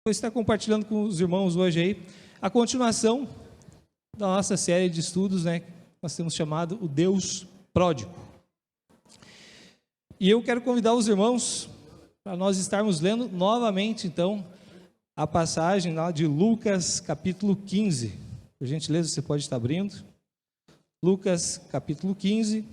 Vou estar compartilhando com os irmãos hoje aí a continuação da nossa série de estudos, né? Nós temos chamado o Deus Pródigo. E eu quero convidar os irmãos para nós estarmos lendo novamente, então, a passagem lá de Lucas, capítulo 15. Por gentileza, você pode estar abrindo. Lucas, capítulo 15.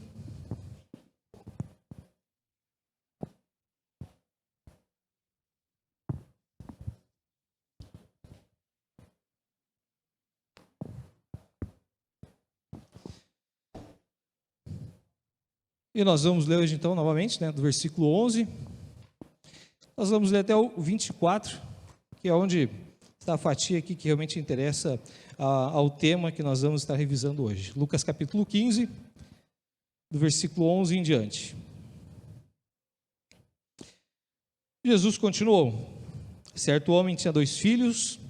E nós vamos ler hoje, então, novamente, né, do versículo 11. Nós vamos ler até o 24, que é onde está a fatia aqui que realmente interessa ao tema que nós vamos estar revisando hoje. Lucas, capítulo 15, do versículo 11 em diante. Jesus continuou. Certo homem tinha 2 filhos.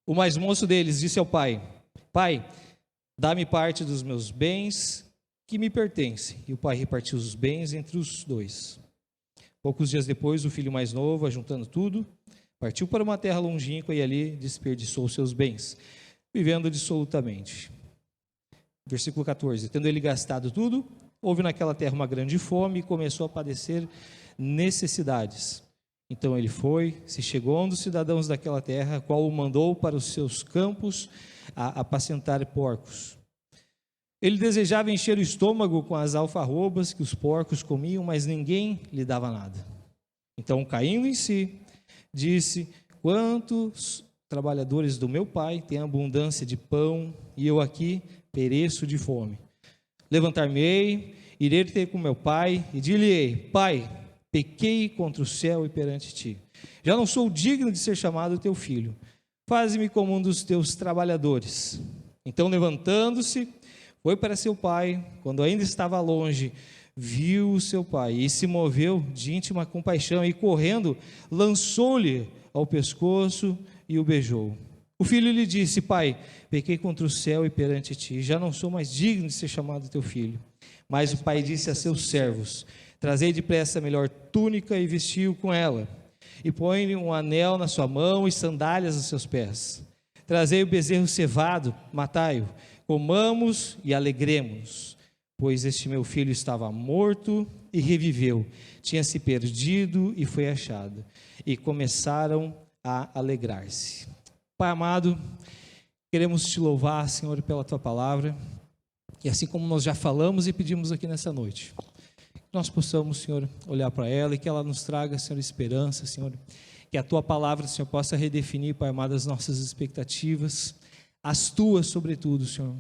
O mais moço deles disse ao pai: Pai, dá-me parte dos meus bens que me pertence. E o pai repartiu os bens entre os 2. Poucos dias depois, o filho mais novo, ajuntando tudo, partiu para uma terra longínqua e ali desperdiçou seus bens, vivendo dissolutamente. Versículo 14. Tendo ele gastado tudo, houve naquela terra uma grande fome e começou a padecer necessidades. Então ele foi, se chegou a um dos cidadãos daquela terra, qual o mandou para os seus campos a apacentar porcos. Ele desejava encher o estômago com as alfarrobas que os porcos comiam, mas ninguém lhe dava nada. Então, caindo em si, disse: Quantos trabalhadores do meu pai têm abundância de pão, e eu aqui pereço de fome. Levantar-me-ei, irei ter com meu pai, e dir-lhe-ei: Pai, pequei contra o céu e perante ti. Já não sou digno de ser chamado teu filho. Faze-me como um dos teus trabalhadores. Então, levantando-se, foi para seu pai. Quando ainda estava longe, viu o seu pai e se moveu de íntima compaixão e, correndo, lançou-lhe ao pescoço e o beijou. O filho lhe disse: Pai, pequei contra o céu e perante ti, já não sou mais digno de ser chamado teu filho. Mas o pai disse a seus servos: Trazei depressa a melhor túnica e vestiu com ela, e põe-lhe um anel na sua mão e sandálias aos seus pés. Trazei o bezerro cevado, matai-o, comamos e alegremos, pois este meu filho estava morto e reviveu, tinha se perdido e foi achado. E começaram a alegrar-se. Pai amado, queremos te louvar, Senhor, pela tua palavra, e assim como nós já falamos e pedimos aqui nessa noite, nós possamos, Senhor, olhar para ela e que ela nos traga, Senhor, esperança, Senhor, que a tua palavra, Senhor, possa redefinir, Pai amado, as nossas expectativas, as tuas, sobretudo, Senhor,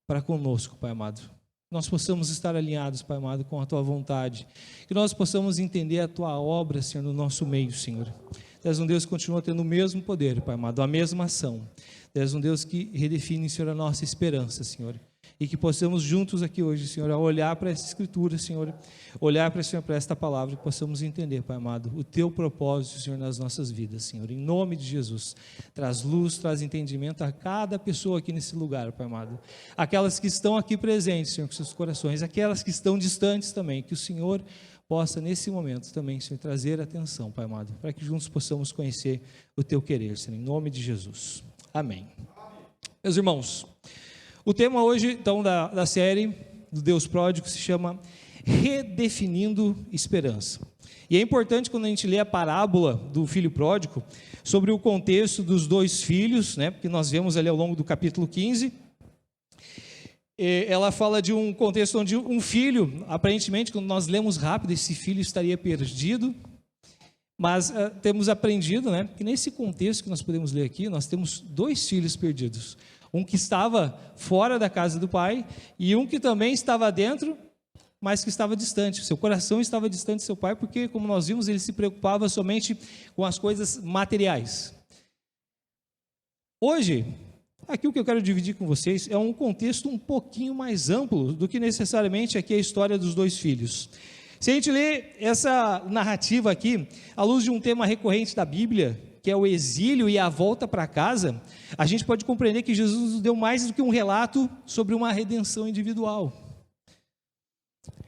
para conosco, Pai amado. Que nós possamos estar alinhados, Pai amado, com a tua vontade. Que nós possamos entender a tua obra, Senhor, no nosso meio, Senhor. Tu és um Deus que continua tendo o mesmo poder, Pai amado, a mesma ação. Tu és um Deus que redefine, Senhor, a nossa esperança, Senhor. E que possamos juntos aqui hoje, Senhor, olhar para essa escritura, Senhor, olhar para, Senhor, para esta palavra, que possamos entender, Pai amado, o teu propósito, Senhor, nas nossas vidas, Senhor, em nome de Jesus. Traz luz, traz entendimento a cada pessoa aqui nesse lugar, Pai amado. Aquelas que estão aqui presentes, Senhor, com seus corações, aquelas que estão distantes também, que o Senhor possa, nesse momento também, Senhor, trazer atenção, Pai amado, para que juntos possamos conhecer o teu querer, Senhor, em nome de Jesus. Amém. Meus irmãos, o tema hoje, então, da série do Deus Pródigo se chama Redefinindo Esperança. E é importante, quando a gente lê a parábola do filho pródigo, sobre o contexto dos 2 filhos, né, porque nós vemos ali ao longo do capítulo 15, ela fala de um contexto onde um filho, aparentemente, quando nós lemos rápido, esse filho estaria perdido, mas temos aprendido, né, que nesse contexto que nós podemos ler aqui, nós temos 2 filhos perdidos. Um que estava fora da casa do pai e um que também estava dentro, mas que estava distante. Seu coração estava distante do seu pai, porque, como nós vimos, ele se preocupava somente com as coisas materiais. Hoje, aqui o que eu quero dividir com vocês é um contexto um pouquinho mais amplo do que necessariamente aqui a história dos 2 filhos. Se a gente lê essa narrativa aqui, à luz de um tema recorrente da Bíblia, que é o exílio e a volta para casa, a gente pode compreender que Jesus nos deu mais do que um relato sobre uma redenção individual.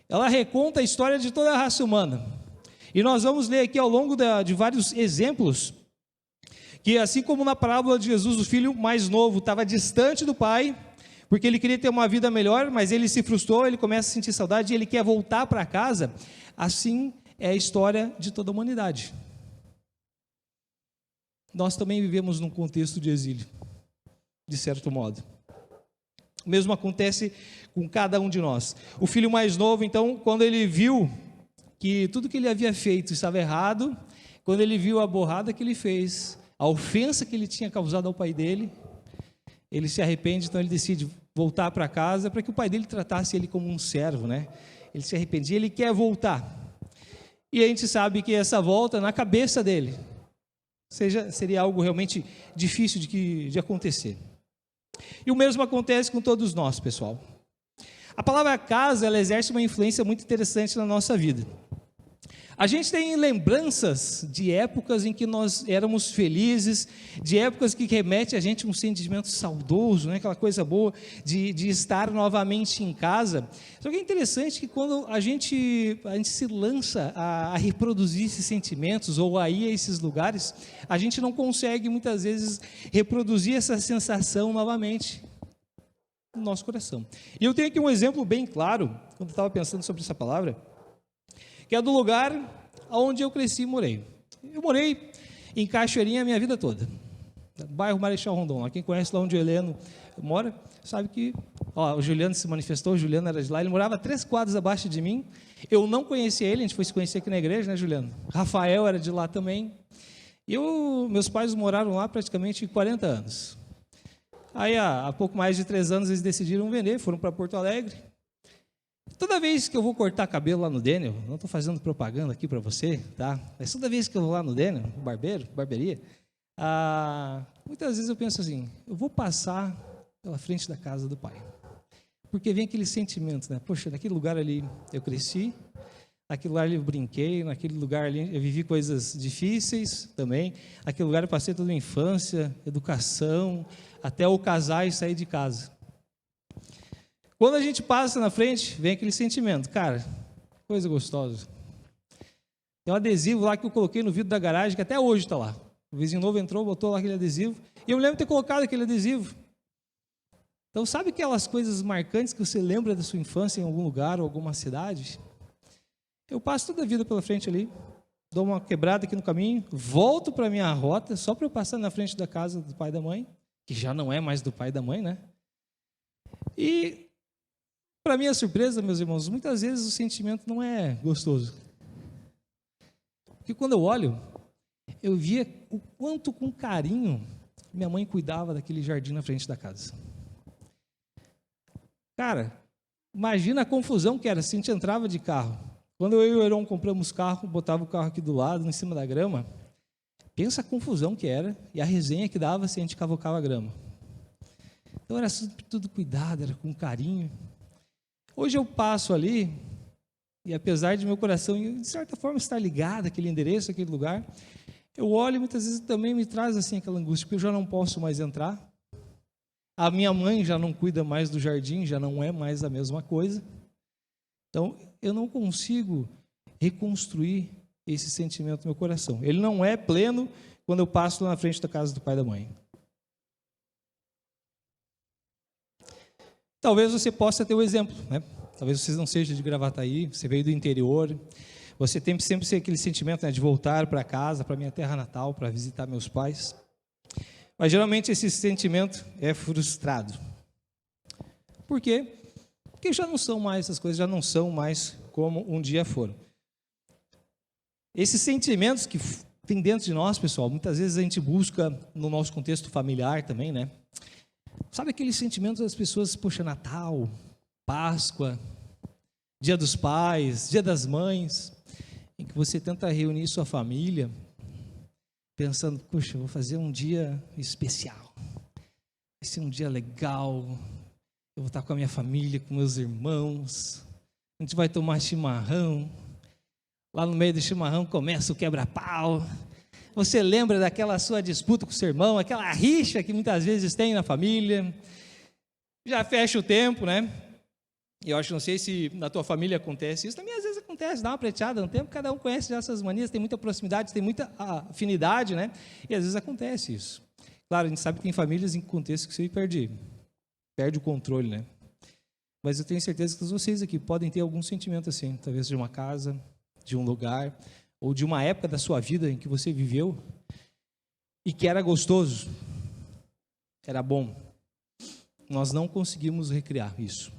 Ela reconta a história de toda a raça humana. E nós vamos ler aqui ao longo de vários exemplos que assim como na parábola de Jesus, o filho mais novo estava distante do pai, porque ele queria ter uma vida melhor, mas ele se frustrou, ele começa a sentir saudade e ele quer voltar para casa. Assim é a história de toda a humanidade. Nós também vivemos num contexto de exílio, de certo modo. O mesmo acontece com cada um de nós. O filho mais novo, então, quando ele viu que tudo que ele havia feito estava errado, quando ele viu a borrada que ele fez, a ofensa que ele tinha causado ao pai dele, ele se arrepende, então ele decide voltar para casa para que o pai dele tratasse ele como um servo, né? Ele se arrepende, ele quer voltar. E a gente sabe que essa volta, na cabeça dele, seria algo realmente difícil de acontecer. E o mesmo acontece com todos nós, pessoal. A palavra casa, ela exerce uma influência muito interessante na nossa vida. A gente tem lembranças de épocas em que nós éramos felizes, de épocas que remete a gente um sentimento saudoso, né? Aquela coisa boa de estar novamente em casa. Só que é interessante que quando a gente se lança a reproduzir esses sentimentos ou a ir a esses lugares, a gente não consegue muitas vezes reproduzir essa sensação novamente no nosso coração. E eu tenho aqui um exemplo bem claro, quando eu estava pensando sobre essa palavra, que é do lugar onde eu cresci e morei. Eu morei em Cachoeirinha a minha vida toda, bairro Marechal Rondon. Quem conhece lá onde o Heleno mora, sabe que o Juliano se manifestou, o Juliano era de lá, ele morava 3 quadras abaixo de mim. Eu não conhecia ele, a gente foi se conhecer aqui na igreja, né, Juliano? Rafael era de lá também. Meus pais moraram lá praticamente 40 anos. Aí, há pouco mais de 3 anos, eles decidiram vender, foram para Porto Alegre. Toda vez que eu vou cortar cabelo lá no Daniel, não estou fazendo propaganda aqui para você, tá? Mas toda vez que eu vou lá no Daniel, barbearia, muitas vezes eu penso assim, eu vou passar pela frente da casa do pai. Porque vem aquele sentimento, né? Poxa, naquele lugar ali eu cresci, naquele lugar ali eu brinquei, naquele lugar ali eu vivi coisas difíceis também, naquele lugar eu passei toda a minha infância, educação, até eu casar e sair de casa. Quando a gente passa na frente, vem aquele sentimento, cara, coisa gostosa. Tem um adesivo lá que eu coloquei no vidro da garagem, que até hoje está lá. O vizinho novo entrou, botou lá aquele adesivo, e eu me lembro de ter colocado aquele adesivo. Então, sabe aquelas coisas marcantes que você lembra da sua infância em algum lugar ou alguma cidade? Eu passo toda a vida pela frente ali, dou uma quebrada aqui no caminho, volto para a minha rota, só para eu passar na frente da casa do pai e da mãe, que já não é mais do pai e da mãe, né? E, para minha surpresa, meus irmãos, muitas vezes o sentimento não é gostoso. Porque quando eu olho, eu via o quanto com carinho minha mãe cuidava daquele jardim na frente da casa. Cara, imagina a confusão que era se a gente entrava de carro. Quando eu e o Heron compramos carro, botava o carro aqui do lado, em cima da grama, pensa a confusão que era e a resenha que dava se a gente cavocava a grama. Então era tudo cuidado, era com carinho. Hoje eu passo ali, e apesar de meu coração, de certa forma, estar ligado àquele endereço, àquele lugar, eu olho e muitas vezes também me traz assim aquela angústia, porque eu já não posso mais entrar. A minha mãe já não cuida mais do jardim, já não é mais a mesma coisa. Então, eu não consigo reconstruir esse sentimento no meu coração. Ele não é pleno quando eu passo lá na frente da casa do pai e da mãe. Talvez você possa ter o exemplo, né? Talvez você não seja de Gravataí, você veio do interior, você tem sempre aquele sentimento, né, de voltar para casa, para minha terra natal, para visitar meus pais. Mas geralmente esse sentimento é frustrado. Por quê? Porque já não são mais, essas coisas já não são mais como um dia foram. Esses sentimentos que tem dentro de nós, pessoal, muitas vezes a gente busca no nosso contexto familiar também, né? Sabe aqueles sentimentos das pessoas, poxa, Natal, Páscoa, Dia dos Pais, Dia das Mães, em que você tenta reunir sua família, pensando, poxa, vou fazer um dia especial, vai ser um dia legal, eu vou estar com a minha família, com meus irmãos, a gente vai tomar chimarrão, lá no meio do chimarrão começa o quebra-pau. Você lembra daquela sua disputa com o seu irmão, aquela rixa que muitas vezes tem na família. Já fecha o tempo, né? E eu acho, não sei se na tua família acontece isso, também às vezes acontece, dá uma pleiteada no tempo, cada um conhece já essas manias, tem muita proximidade, tem muita afinidade, né? E às vezes acontece isso. Claro, a gente sabe que tem famílias em contexto que você perde o controle, né? Mas eu tenho certeza que todos vocês aqui podem ter algum sentimento assim, talvez de uma casa, de um lugar, ou de uma época da sua vida em que você viveu e que era gostoso, era bom. Nós não conseguimos recriar isso.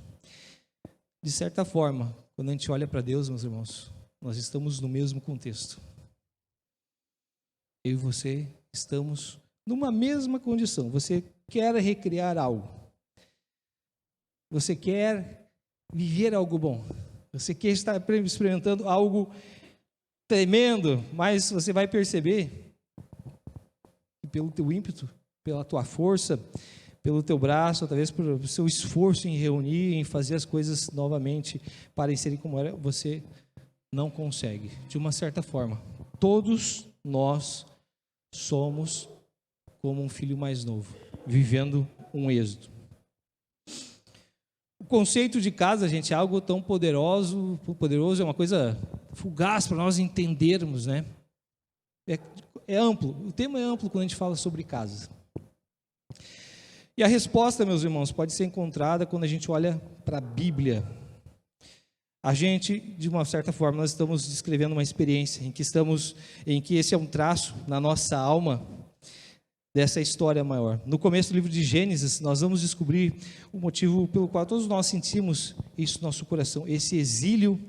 De certa forma, quando a gente olha para Deus, meus irmãos, nós estamos no mesmo contexto. Eu e você estamos numa mesma condição. Você quer recriar algo. Você quer viver algo bom. Você quer estar experimentando algo tremendo, mas você vai perceber que pelo teu ímpeto, pela tua força, pelo telo braço, talvez pelo seu esforço em reunir, em fazer as coisas novamente parecerem como era, você não consegue. De uma certa forma, todos nós somos como um filho mais novo, vivendo um êxodo. O conceito de casa, gente, é algo tão poderoso, é uma coisa fugaz para nós entendermos, né? É amplo, o tema é amplo quando a gente fala sobre casa. E a resposta, meus irmãos, pode ser encontrada quando a gente olha para a Bíblia. A gente, de uma certa forma, nós estamos descrevendo uma experiência em que esse é um traço na nossa alma dessa história maior. No começo do livro de Gênesis, nós vamos descobrir o motivo pelo qual todos nós sentimos isso no nosso coração, esse exílio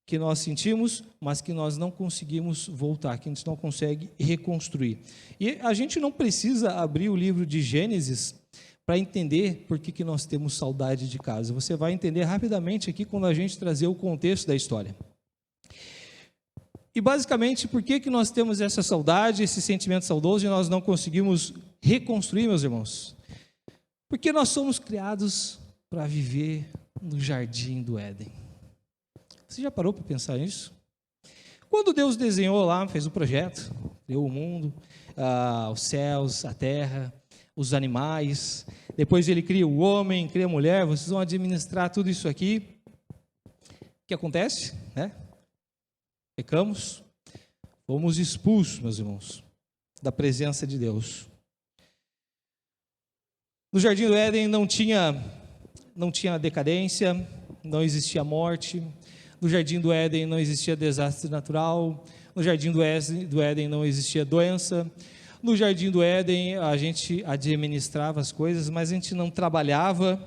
que nós sentimos, mas que nós não conseguimos voltar, que a gente não consegue reconstruir. E a gente não precisa abrir o livro de Gênesis para entender por que nós temos saudade de casa. Você vai entender rapidamente aqui quando a gente trazer o contexto da história. E basicamente, por que nós temos essa saudade, esse sentimento saudoso e nós não conseguimos reconstruir, meus irmãos? Porque nós somos criados para viver no jardim do Éden. Você já parou para pensar nisso? Quando Deus desenhou lá, fez o projeto, criou o mundo, os céus, a terra, os animais, depois Ele cria o homem, cria a mulher, vocês vão administrar tudo isso aqui. O que acontece? Pecamos, fomos expulsos, meus irmãos, da presença de Deus. No jardim do Éden não tinha decadência, não existia morte. No jardim do Éden não existia desastre natural. No jardim do Éden não existia doença. No jardim do Éden a gente administrava as coisas, mas a gente não trabalhava.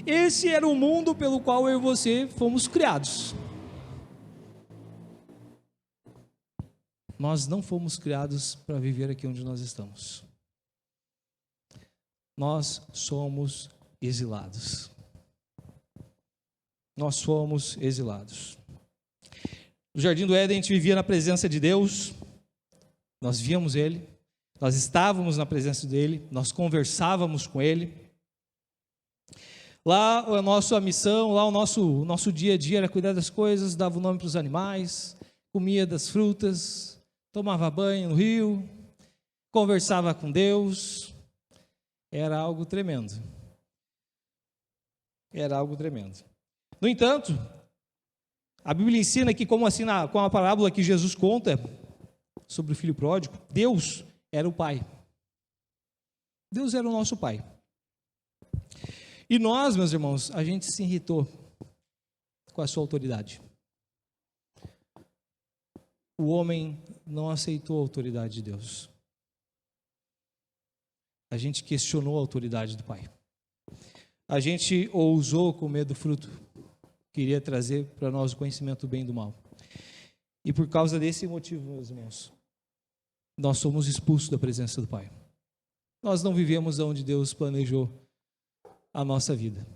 Esse era o mundo pelo qual eu e você fomos criados. Nós não fomos criados para viver aqui onde nós estamos. Nós somos exilados. Nós fomos exilados. No jardim do Éden a gente vivia na presença de Deus, nós víamos Ele, nós estávamos na presença dEle, nós conversávamos com Ele. Lá a nossa missão, lá o nosso dia a dia era cuidar das coisas, dava o nome para os animais, comia das frutas, tomava banho no rio, conversava com Deus. Era algo tremendo. Era algo tremendo. No entanto, a Bíblia ensina que, como assim com a parábola que Jesus conta sobre o filho pródigo, Deus era o Pai. Deus era o nosso Pai. E nós, meus irmãos, a gente se irritou com a sua autoridade. O homem não aceitou a autoridade de Deus. A gente questionou a autoridade do Pai. A gente ousou comer do fruto que iria trazer para nós o conhecimento do bem e do mal. E por causa desse motivo, meus irmãos, nós somos expulsos da presença do Pai. Nós não vivemos onde Deus planejou a nossa vida.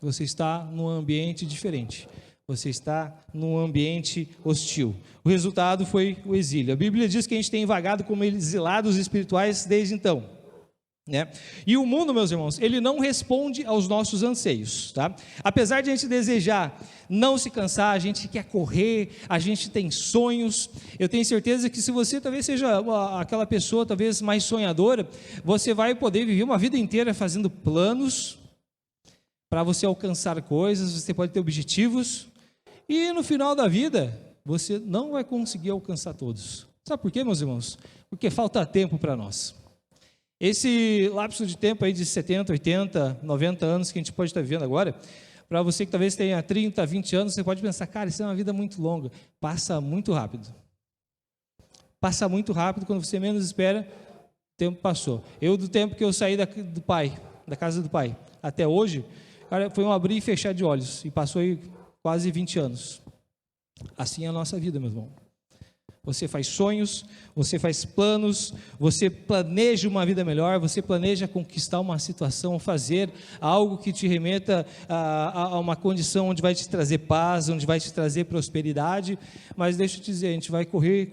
Você está num ambiente diferente. Você está num ambiente hostil. O resultado foi o exílio. A Bíblia diz que a gente tem vagado como exilados espirituais desde então. E o mundo, meus irmãos, ele não responde aos nossos anseios, tá? Apesar de a gente desejar não se cansar, a gente quer correr, a gente tem sonhos. Eu tenho certeza que se você talvez seja aquela pessoa talvez mais sonhadora, você vai poder viver uma vida inteira fazendo planos para você alcançar coisas, você pode ter objetivos. E no final da vida, você não vai conseguir alcançar todos. Sabe por quê, meus irmãos? Porque falta tempo para nós. Esse lapso de tempo aí de 70, 80, 90 anos que a gente pode estar vivendo agora, para você que talvez tenha 30, 20 anos, você pode pensar, cara, isso é uma vida muito longa. Passa muito rápido. Passa muito rápido, quando você menos espera, o tempo passou. Do tempo que eu saí da casa do pai, até hoje, cara, foi um abrir e fechar de olhos, e passou aí quase 20 anos. Assim é a nossa vida, meu irmão. Você faz sonhos, você faz planos, você planeja uma vida melhor, você planeja conquistar uma situação, fazer algo que te remeta a uma condição onde vai te trazer paz, onde vai te trazer prosperidade, mas deixa eu te dizer, a gente vai correr,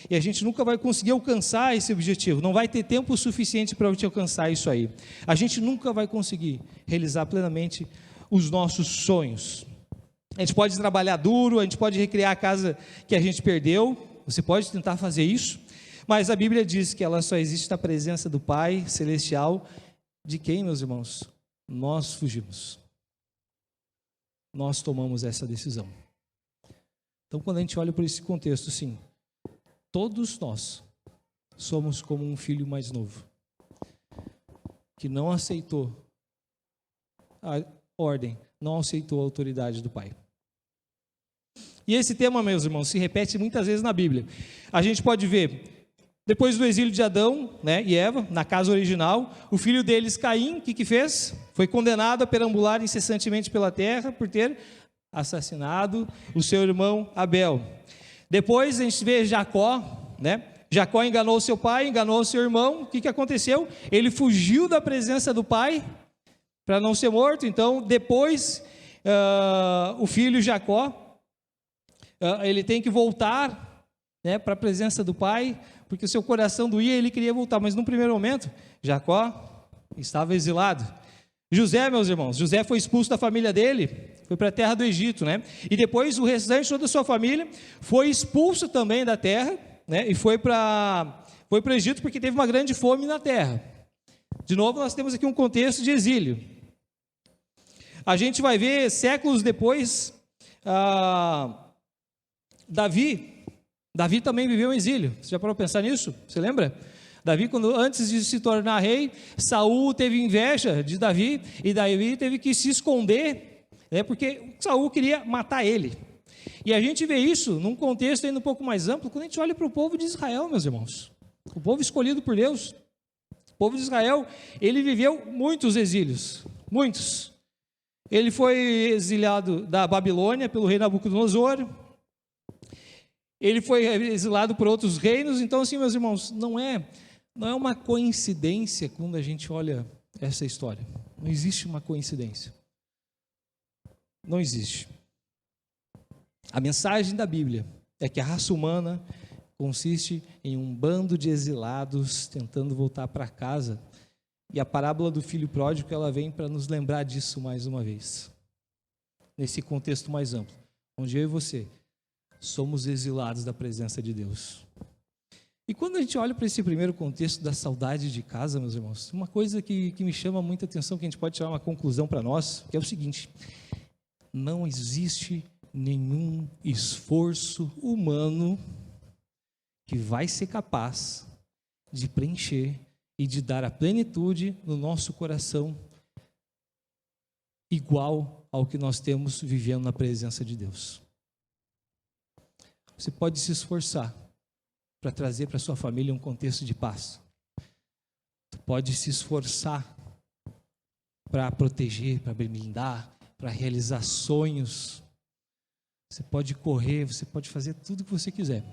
e a gente nunca vai conseguir alcançar esse objetivo, não vai ter tempo suficiente para te alcançar isso aí. A gente nunca vai conseguir realizar plenamente os nossos sonhos. A gente pode trabalhar duro, a gente pode recriar a casa que a gente perdeu, você pode tentar fazer isso, mas a Bíblia diz que ela só existe na presença do Pai Celestial, de quem, meus irmãos? Nós fugimos. Nós tomamos essa decisão. Então, quando a gente olha por esse contexto, sim, todos nós somos como um filho mais novo, que não aceitou a ordem, não aceitou a autoridade do Pai. E esse tema, meus irmãos, se repete muitas vezes na Bíblia. A gente pode ver, depois do exílio de Adão, e Eva, na casa original, o filho deles, Caim, o que fez? Foi condenado a perambular incessantemente pela terra por ter assassinado o seu irmão Abel. Depois a gente vê Jacó, Jacó enganou seu pai, enganou seu irmão. O que aconteceu? Ele fugiu da presença do pai para não ser morto. Então, depois, o filho Jacó, ele tem que voltar para a presença do pai, porque o seu coração doía, ele queria voltar, mas no primeiro momento, Jacó estava exilado. José, meus irmãos, José foi expulso da família dele, foi para a terra do Egito, e depois o restante de toda a sua família foi expulso também da terra, e foi para o Egito porque teve uma grande fome na terra. De novo, nós temos aqui um contexto de exílio. A gente vai ver, séculos depois, Davi também viveu um exílio. Você já parou para pensar nisso? Você lembra? Davi, antes de se tornar rei, Saul teve inveja de Davi, e Davi teve que se esconder, porque Saul queria matar ele. E a gente vê isso num contexto ainda um pouco mais amplo, quando a gente olha para o povo de Israel, meus irmãos. O povo escolhido por Deus. O povo de Israel, ele viveu muitos exílios, muitos. Ele foi exilado da Babilônia pelo rei Nabucodonosor. Ele foi exilado por outros reinos. Então, assim, meus irmãos, não é uma coincidência quando a gente olha essa história. Não existe uma coincidência. Não existe. A mensagem da Bíblia é que a raça humana consiste em um bando de exilados tentando voltar para casa. E a parábola do filho pródigo, ela vem para nos lembrar disso mais uma vez. Nesse contexto mais amplo, onde eu e você somos exilados da presença de Deus. E quando a gente olha para esse primeiro contexto da saudade de casa, meus irmãos, uma coisa que me chama muita atenção, que a gente pode tirar uma conclusão para nós, que é o seguinte: não existe nenhum esforço humano que vai ser capaz de preencher e de dar a plenitude no nosso coração igual ao que nós temos vivendo na presença de Deus. Você pode se esforçar para trazer para sua família um contexto de paz. Você pode se esforçar para proteger, para blindar, para realizar sonhos. Você pode correr, você pode fazer tudo o que você quiser.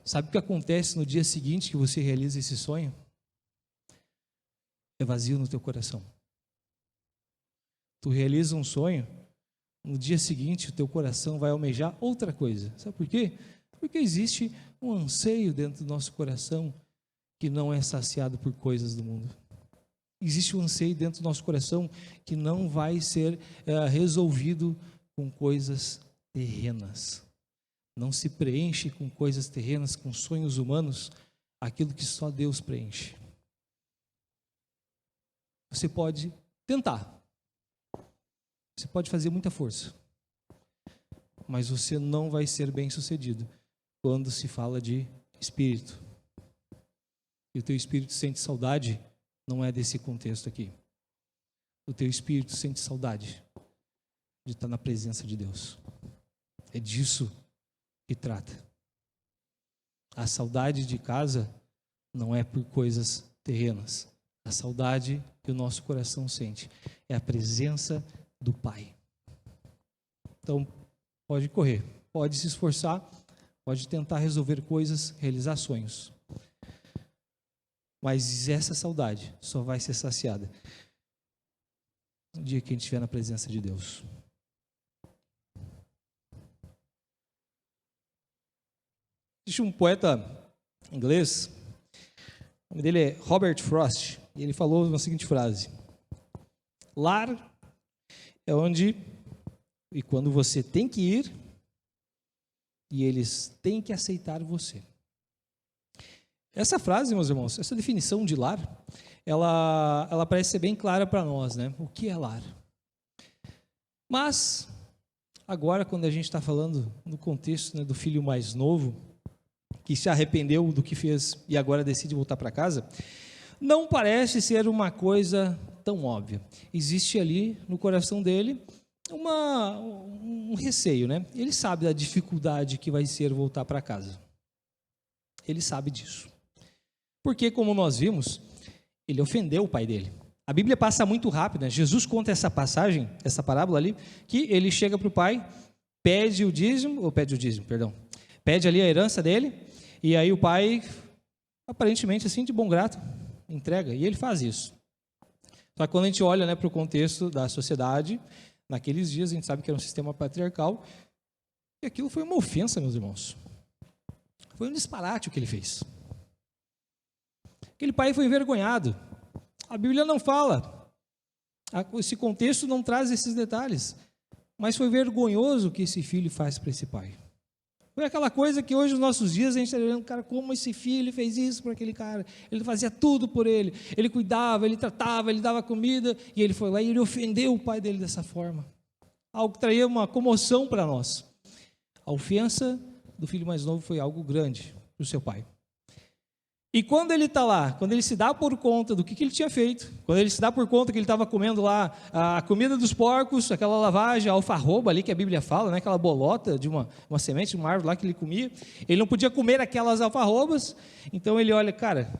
Sabe o que acontece no dia seguinte que você realiza esse sonho? É vazio no teu coração. Tu realiza um sonho, no dia seguinte o teu coração vai almejar outra coisa. Sabe por quê? Porque existe um anseio dentro do nosso coração que não é saciado por coisas do mundo. Existe um anseio dentro do nosso coração que não vai ser resolvido com coisas terrenas. Não se preenche com coisas terrenas, com sonhos humanos, aquilo que só Deus preenche. Você pode tentar. Você pode fazer muita força. mas você não vai ser bem-sucedido quando se fala de espírito. E o teu espírito sente saudade, não é desse contexto aqui. O teu espírito sente saudade de estar na presença de Deus. É disso que trata. A saudade de casa não é por coisas terrenas. A saudade que o nosso coração sente é a presença do Pai. Então, pode correr, pode se esforçar, pode tentar resolver coisas, realizar sonhos. Mas essa saudade só vai ser saciada no dia que a gente estiver na presença de Deus. Existe um poeta inglês, o nome dele é Robert Frost, e ele falou a seguinte frase: lar é onde e quando você tem que ir e eles têm que aceitar você. Essa frase, meus irmãos, essa definição de lar, ela parece ser bem clara para nós, né? O que é lar? Mas, agora, quando a gente está falando no contexto, né, do filho mais novo, que se arrependeu do que fez e agora decide voltar para casa, não parece ser uma coisa tão óbvia. Existe ali no coração dele um receio, né? Ele sabe da dificuldade que vai ser voltar para casa. Ele sabe disso. Porque, como nós vimos, ele ofendeu o pai dele. A Bíblia passa muito rápido, né? Jesus conta essa passagem, essa parábola ali, que ele chega para o pai, pede ali a herança dele, e aí o pai, aparentemente assim, de bom grado, entrega, e ele faz isso. Só que quando a gente olha, né, para o contexto da sociedade, naqueles dias a gente sabe que era um sistema patriarcal, e aquilo foi uma ofensa, meus irmãos. Foi um disparate o que ele fez. Aquele pai foi envergonhado. A Bíblia não fala. Esse contexto não traz esses detalhes. Mas foi vergonhoso o que esse filho faz para esse pai. Foi aquela coisa que hoje, nos nossos dias, a gente está olhando, cara, como esse filho fez isso para aquele cara. Ele fazia tudo por ele. Ele cuidava, ele tratava, ele dava comida. E ele foi lá e ele ofendeu o pai dele dessa forma. Algo que traía uma comoção para nós. A ofensa do filho mais novo foi algo grande para o seu pai. E quando ele está lá, quando ele se dá por conta do que ele tinha feito, quando ele se dá por conta que ele estava comendo lá a comida dos porcos, aquela lavagem, a alfarroba ali que a Bíblia fala, né, aquela bolota de uma semente de uma árvore lá que ele comia, ele não podia comer aquelas alfarrobas, então ele olha, cara,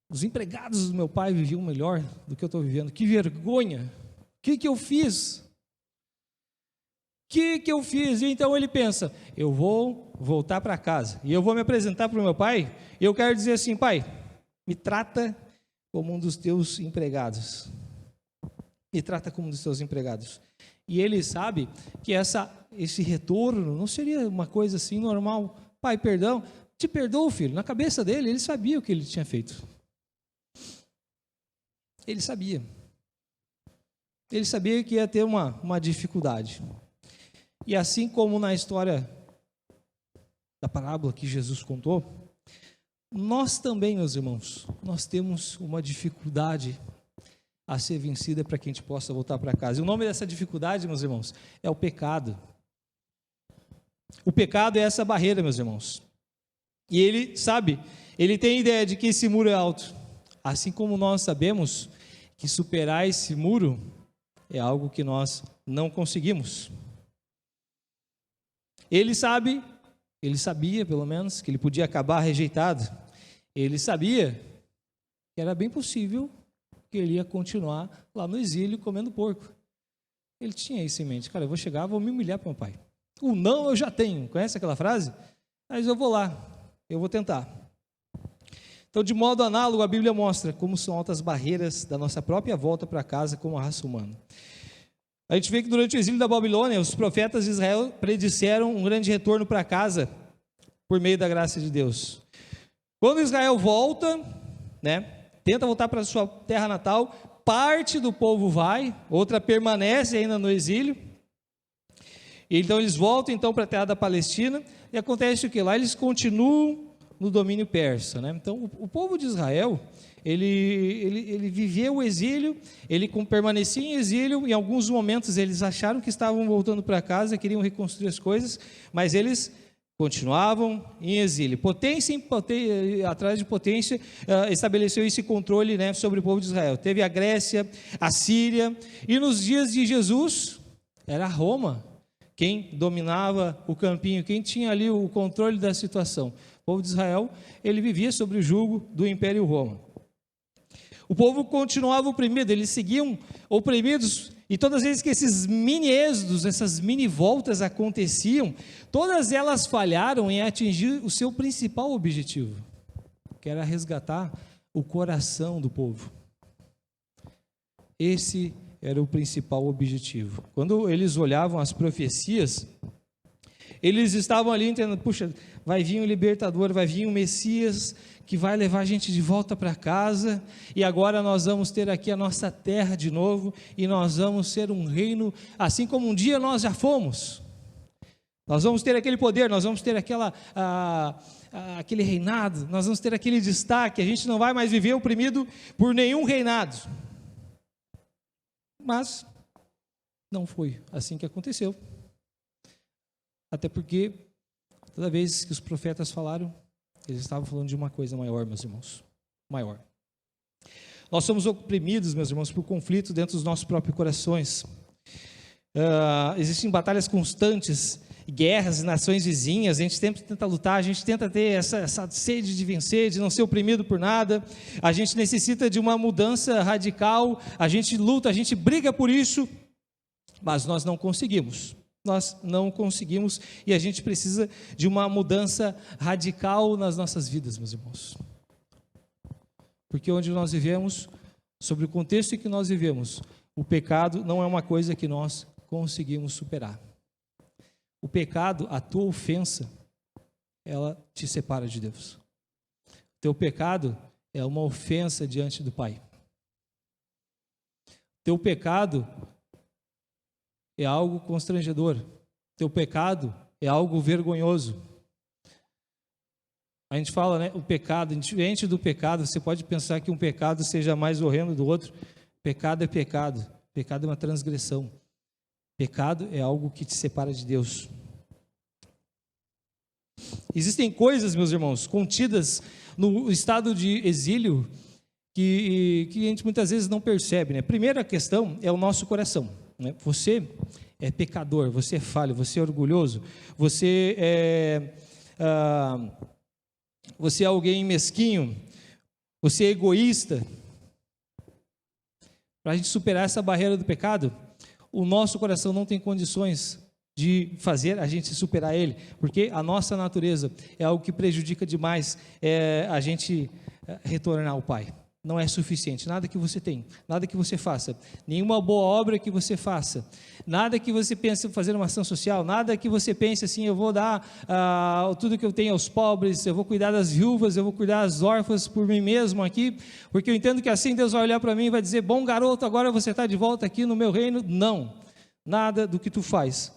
os empregados do meu pai viviam melhor do que eu estou vivendo, que vergonha, o que eu fiz? O que eu fiz? E então ele pensa, eu vou voltar para casa e eu vou me apresentar para o meu pai e eu quero dizer assim, pai, me trata como um dos teus empregados. Me trata como um dos teus empregados. E ele sabe que esse retorno não seria uma coisa assim normal. Pai, perdão, te perdoo, filho. Na cabeça dele, ele sabia o que ele tinha feito. Ele sabia. Ele sabia que ia ter uma dificuldade. E assim como na história da parábola que Jesus contou, nós também, meus irmãos, nós temos uma dificuldade a ser vencida para que a gente possa voltar para casa. E o nome dessa dificuldade, meus irmãos, é o pecado. O pecado é essa barreira, meus irmãos. E ele sabe, ele tem ideia de que esse muro é alto. Assim como nós sabemos que superar esse muro é algo que nós não conseguimos. Ele sabia pelo menos, que ele podia acabar rejeitado. Ele sabia que era bem possível que ele ia continuar lá no exílio comendo porco. Ele tinha isso em mente. Cara, eu vou chegar, vou me humilhar para meu pai. O não eu já tenho. Conhece aquela frase? Mas eu vou lá, eu vou tentar. Então, de modo análogo, a Bíblia mostra como são altas barreiras da nossa própria volta para casa como a raça humana. A gente vê que durante o exílio da Babilônia, os profetas de Israel predisseram um grande retorno para casa por meio da graça de Deus. Quando Israel volta, né, tenta voltar para a sua terra natal, parte do povo vai, outra permanece ainda no exílio. E então eles voltam então para a terra da Palestina e acontece o que? Lá eles continuam no domínio persa, né? Então, o povo de Israel, ele viveu o exílio, ele permanecia em exílio. Em alguns momentos eles acharam que estavam voltando para casa, queriam reconstruir as coisas, mas eles continuavam em exílio. Potência atrás de potência, estabeleceu esse controle, né, sobre o povo de Israel. Teve a Grécia, a Síria, e nos dias de Jesus era Roma quem dominava o campinho, quem tinha ali o controle da situação. O povo de Israel, ele vivia sob o jugo do Império Roma. O povo continuava oprimido, eles seguiam oprimidos, e todas as vezes que esses mini êxodos, essas mini voltas aconteciam, todas elas falharam em atingir o seu principal objetivo, que era resgatar o coração do povo. Esse era o principal objetivo. Quando eles olhavam as profecias, eles estavam ali entendendo, puxa, vai vir um libertador, vai vir um Messias, que vai levar a gente de volta para casa, e agora nós vamos ter aqui a nossa terra de novo, e nós vamos ser um reino, assim como um dia nós já fomos. Nós vamos ter aquele poder, nós vamos ter aquele reinado, nós vamos ter aquele destaque, a gente não vai mais viver oprimido por nenhum reinado. Mas não foi assim que aconteceu. Até porque, toda vez que os profetas falaram, eles estavam falando de uma coisa maior, meus irmãos. Maior. Nós somos oprimidos, meus irmãos, por conflito dentro dos nossos próprios corações. Existem batalhas constantes, guerras, nações vizinhas. A gente sempre tenta lutar, a gente tenta ter essa sede de vencer, de não ser oprimido por nada. A gente necessita de uma mudança radical, a gente luta, a gente briga por isso, mas nós não conseguimos. Nós não conseguimos, e a gente precisa de uma mudança radical nas nossas vidas, meus irmãos. Porque onde nós vivemos, sobre o contexto em que nós vivemos, o pecado não é uma coisa que nós conseguimos superar. O pecado, a tua ofensa, ela te separa de Deus. O teu pecado é uma ofensa diante do Pai. O teu pecado é algo constrangedor. Teu pecado é algo vergonhoso. A gente fala, né, o pecado, diferente do pecado, você pode pensar que um pecado seja mais horrendo do outro. Pecado é pecado. Pecado é uma transgressão. Pecado é algo que te separa de Deus. Existem coisas, meus irmãos, contidas no estado de exílio que a gente muitas vezes não percebe, né? Primeira questão é o nosso coração. Você é pecador, você é falho, você é orgulhoso, você é alguém mesquinho, você é egoísta. Para a gente superar essa barreira do pecado, o nosso coração não tem condições de fazer a gente superar ele, porque a nossa natureza é algo que prejudica demais a gente retornar ao Pai. Não é suficiente, nada que você tem, nada que você faça, nenhuma boa obra que você faça, nada que você pense em fazer uma ação social, nada que você pense assim, eu vou dar tudo que eu tenho aos pobres, eu vou cuidar das viúvas, eu vou cuidar das órfãs por mim mesmo aqui, porque eu entendo que assim Deus vai olhar para mim e vai dizer, bom garoto, agora você está de volta aqui no meu reino. Não, nada do que tu faz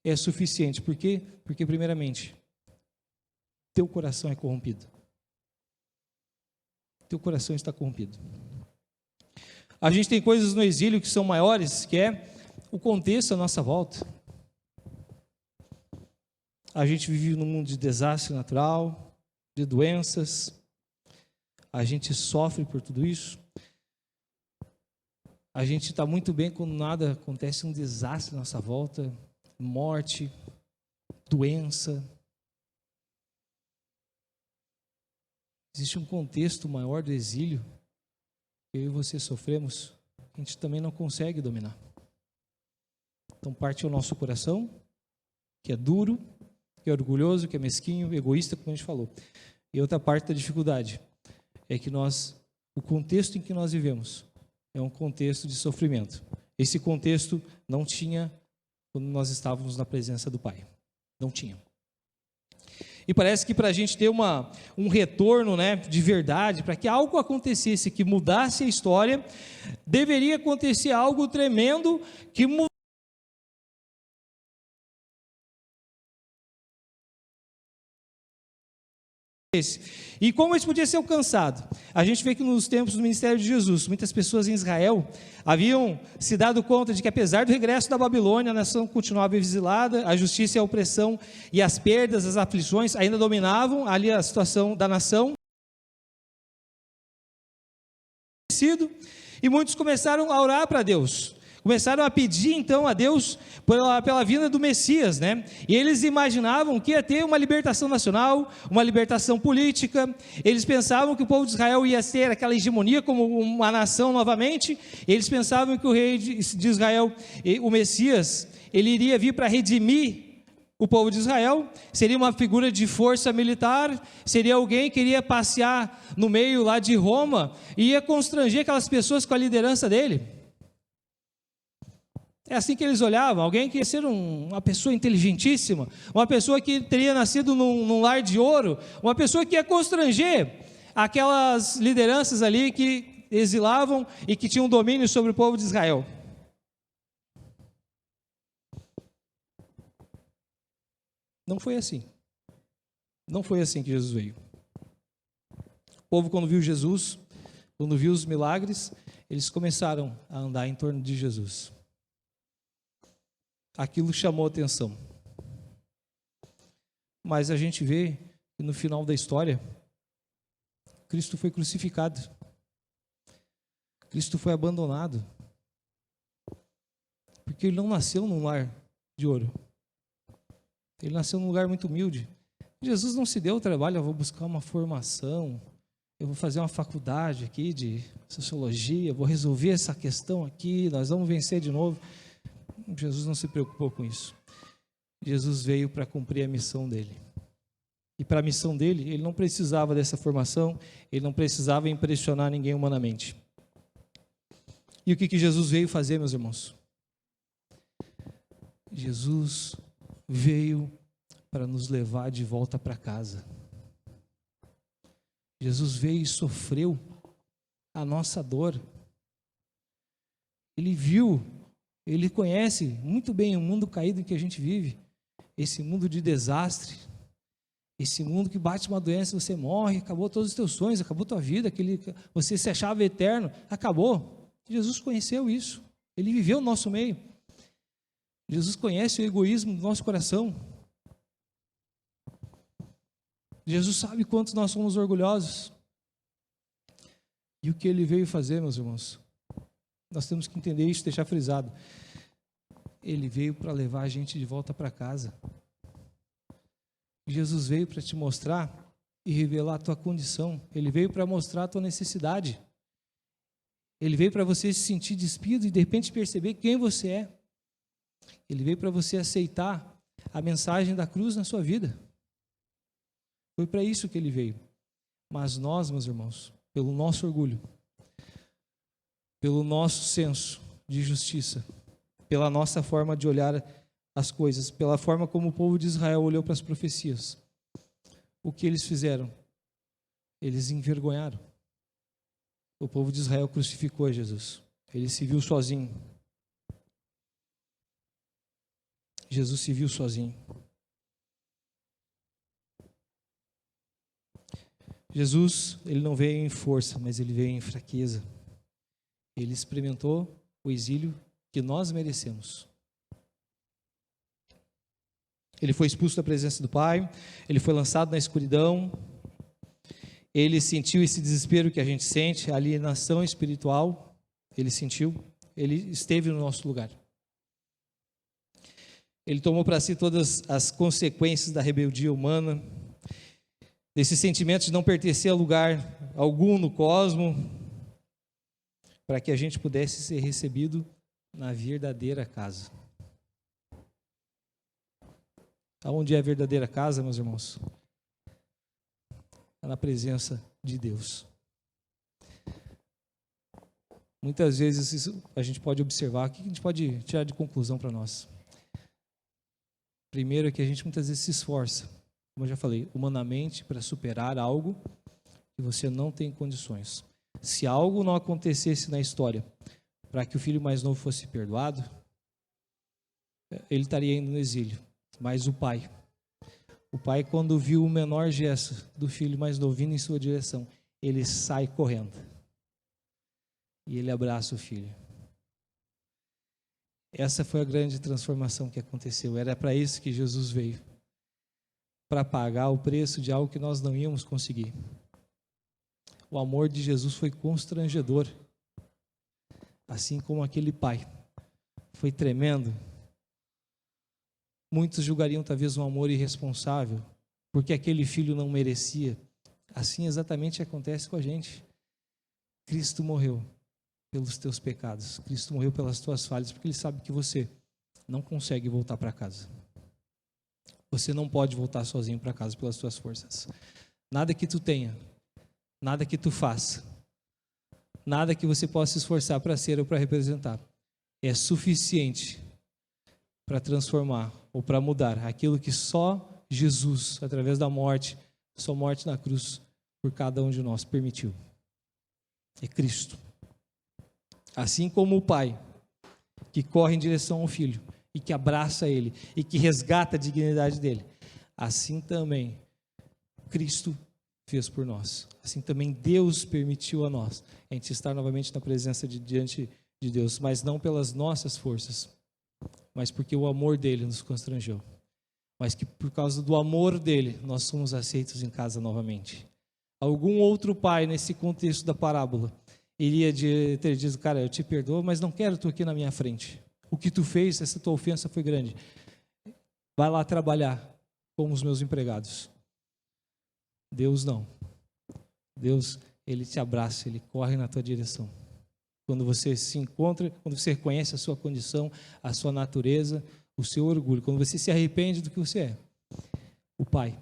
é suficiente. Por quê? Porque primeiramente, teu coração é corrompido. Teu coração está corrompido. A gente tem coisas no exílio que são maiores, que é o contexto à nossa volta. A gente vive num mundo de desastre natural, de doenças. A gente sofre por tudo isso. A gente está muito bem quando nada acontece, um desastre à nossa volta, morte, doença. Existe um contexto maior do exílio que eu e você sofremos, que a gente também não consegue dominar. Então parte é o nosso coração, que é duro, que é orgulhoso, que é mesquinho, egoísta, como a gente falou. E outra parte da dificuldade é que o contexto em que nós vivemos é um contexto de sofrimento. Esse contexto não tinha quando nós estávamos na presença do Pai. Não tinha. E parece que para a gente ter um retorno, né, de verdade, para que algo acontecesse, que mudasse a história, deveria acontecer algo tremendo que mudasse E como isso podia ser alcançado? A gente vê que nos tempos do ministério de Jesus, muitas pessoas em Israel haviam se dado conta de que, apesar do regresso da Babilônia, a nação continuava exilada, a justiça e a opressão e as perdas, as aflições ainda dominavam ali a situação da nação. E muitos começaram a orar para Deus, começaram a pedir então a Deus pela vinda do Messias, né? E eles imaginavam que ia ter uma libertação nacional, uma libertação política. Eles pensavam que o povo de Israel ia ter aquela hegemonia como uma nação novamente. Eles pensavam que o rei de Israel, o Messias, ele iria vir para redimir o povo de Israel, seria uma figura de força militar, seria alguém que iria passear no meio lá de Roma e ia constranger aquelas pessoas com a liderança dele. É assim que eles olhavam, alguém que ia ser uma pessoa inteligentíssima, uma pessoa que teria nascido num lar de ouro, uma pessoa que ia constranger aquelas lideranças ali que exilavam e que tinham domínio sobre o povo de Israel. Não foi assim. Não foi assim que Jesus veio. O povo, quando viu Jesus, quando viu os milagres, eles começaram a andar em torno de Jesus. Aquilo chamou atenção. Mas a gente vê que no final da história, Cristo foi crucificado. Cristo foi abandonado. Porque ele não nasceu num lar de ouro. Ele nasceu num lugar muito humilde. Jesus não se deu o trabalho, eu vou buscar uma formação, eu vou fazer uma faculdade aqui de sociologia, vou resolver essa questão aqui, nós vamos vencer de novo. Jesus não se preocupou com isso. Jesus veio para cumprir a missão dele. E para a missão dele, ele não precisava dessa formação, ele não precisava impressionar ninguém humanamente. E o que Jesus veio fazer, meus irmãos? Jesus veio para nos levar de volta para casa. Jesus veio e sofreu a nossa dor. Ele viu, ele conhece muito bem o mundo caído em que a gente vive, esse mundo de desastre, esse mundo que bate uma doença, você morre, acabou todos os teus sonhos, acabou tua vida, você se achava eterno, acabou. Jesus conheceu isso, ele viveu no nosso meio. Jesus conhece o egoísmo do nosso coração. Jesus sabe quanto nós somos orgulhosos. E o que ele veio fazer, meus irmãos? Nós temos que entender isso, deixar frisado. Ele veio para levar a gente de volta para casa. Jesus veio para te mostrar e revelar a tua condição. Ele veio para mostrar a tua necessidade. Ele veio para você se sentir despido e de repente perceber quem você é. Ele veio para você aceitar a mensagem da cruz na sua vida. Foi para isso que ele veio. Mas nós, meus irmãos, pelo nosso orgulho, pelo nosso senso de justiça, pela nossa forma de olhar as coisas, pela forma como o povo de Israel olhou para as profecias, o que eles fizeram? Eles envergonharam. O povo de Israel crucificou Jesus. Ele se viu sozinho. Jesus se viu sozinho. Jesus, ele não veio em força, mas ele veio em fraqueza. Ele experimentou o exílio que nós merecemos. Ele foi expulso da presença do Pai, ele foi lançado na escuridão, ele sentiu esse desespero que a gente sente, a alienação espiritual, ele sentiu, ele esteve no nosso lugar. Ele tomou para si todas as consequências da rebeldia humana, desse sentimento de não pertencer a lugar algum no cosmos, para que a gente pudesse ser recebido na verdadeira casa. Aonde é a verdadeira casa, meus irmãos? É na presença de Deus. Muitas vezes a gente pode observar, o que a gente pode tirar de conclusão para nós? Primeiro é que a gente muitas vezes se esforça, como eu já falei, humanamente para superar algo que você não tem condições. Se algo não acontecesse na história para que o filho mais novo fosse perdoado, ele estaria indo no exílio. Mas o pai O pai, quando viu o menor gesto do filho mais novo vindo em sua direção, ele sai correndo. E ele abraça o filho. Essa foi a grande transformação que aconteceu. Era para isso que Jesus veio. Para pagar o preço de algo que nós não íamos conseguir. O amor de Jesus foi constrangedor. Assim como aquele pai. Foi tremendo. Muitos julgariam talvez um amor irresponsável, porque aquele filho não merecia. Assim exatamente acontece com a gente. Cristo morreu pelos teus pecados. Cristo morreu pelas tuas falhas, porque Ele sabe que você não consegue voltar para casa. Você não pode voltar sozinho para casa pelas tuas forças. Nada que tu tenha, nada que tu faça, nada que você possa se esforçar para ser ou para representar, é suficiente para transformar ou para mudar aquilo que só Jesus, através da morte, sua morte na cruz, por cada um de nós, permitiu. É Cristo. Assim como o Pai, que corre em direção ao Filho, e que abraça Ele, e que resgata a dignidade dele, assim também Cristo fez por nós. Assim também Deus permitiu a nós a gente estar novamente na presença diante de Deus, mas não pelas nossas forças, mas porque o amor dele nos constrangeu. Mas que por causa do amor dele, nós somos aceitos em casa novamente. Algum outro pai, nesse contexto da parábola, iria ter dito, cara, eu te perdoo, mas não quero tu aqui na minha frente. O que tu fez, essa tua ofensa foi grande. Vai lá trabalhar como os meus empregados. Deus não. Deus, Ele te abraça, Ele corre na tua direção. Quando você se encontra, quando você reconhece a sua condição, a sua natureza, o seu orgulho, quando você se arrepende do que você é, o Pai,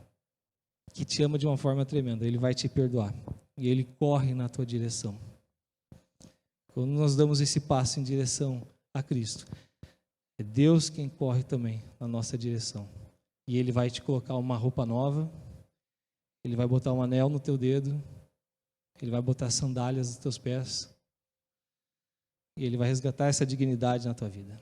que te ama de uma forma tremenda, Ele vai te perdoar e Ele corre na tua direção. Quando nós damos esse passo em direção a Cristo, é Deus quem corre também na nossa direção. E Ele vai te colocar uma roupa nova, Ele vai botar um anel no teu dedo, Ele vai botar sandálias nos teus pés, e Ele vai resgatar essa dignidade na tua vida.